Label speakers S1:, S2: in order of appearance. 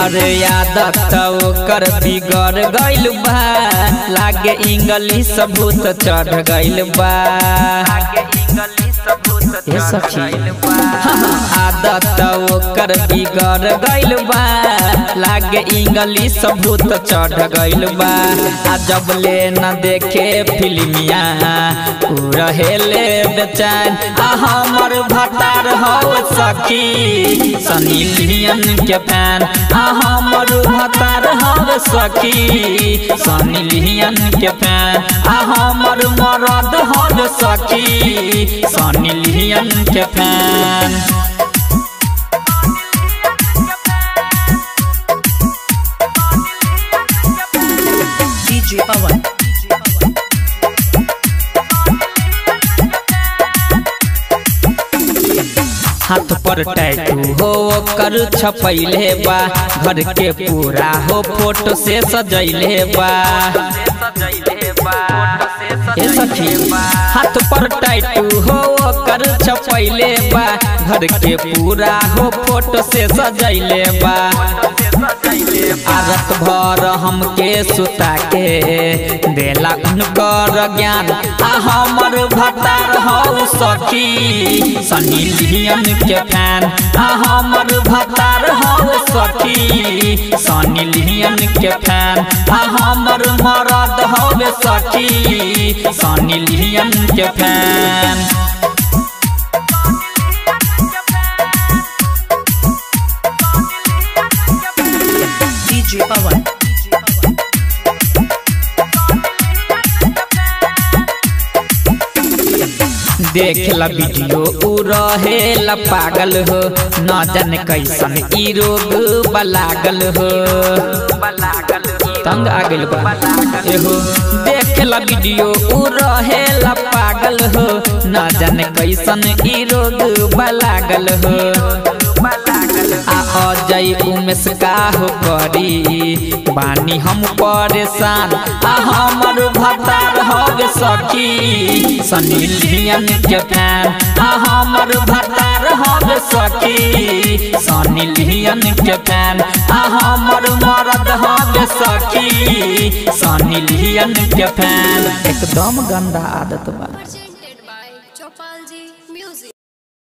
S1: अरे आदत ओकर बिगड़ गइल बा लागे इंग्लिश भूत चढ़ गइल बा ये सखी आदत ओकर बिगड़ गइल बा लागे इंग्लिश भूत चढ़ गइल बा आ जब ले न देखे फिल्मिया उ रहेले बेचैन आ हमर भतार हो सखी सनी लियोन के फैन आ हमर भतार हो सखी सनी लियोन के फैन आ हमर मरद हो सखी सनी लियोन के फैन
S2: DJ Pawan
S1: हाथ पर टैटू हो कर छपैले बा घर के पूरा हो फोटो से सजैले बा ये सखी हाथ पर टैटू हो कर छपैले बा घर के पूरा हो फोटो से सजैले बा रात भर हमके सुता के देला उनकर ज्ञान आ हमर भतार हो सखी सनी लियोन के फैन आ हमर भतार हो सखी सनी लियोन के फैन आ हमर मरद हो सखी सनी लियोन के फैन
S2: DJ Pawan
S1: देखला वीडियो उ रहेला पागल हो न जाने कैसन ई रोग लागल हो तंग आ गइल बा एहो देखला वीडियो उ रहेला पागल हो न जाने कैसन ई रोग लागल हो आ अजय उमेश का हो करी बानी हम परेशान आ हमर भतार हो सखी सनी लियोन के फैन आ हमर भतार हो सखी सनी लियोन के फैन आ हमर मरद हो सखी सनी लियोन के फैन एकदम गंदा आदत बा।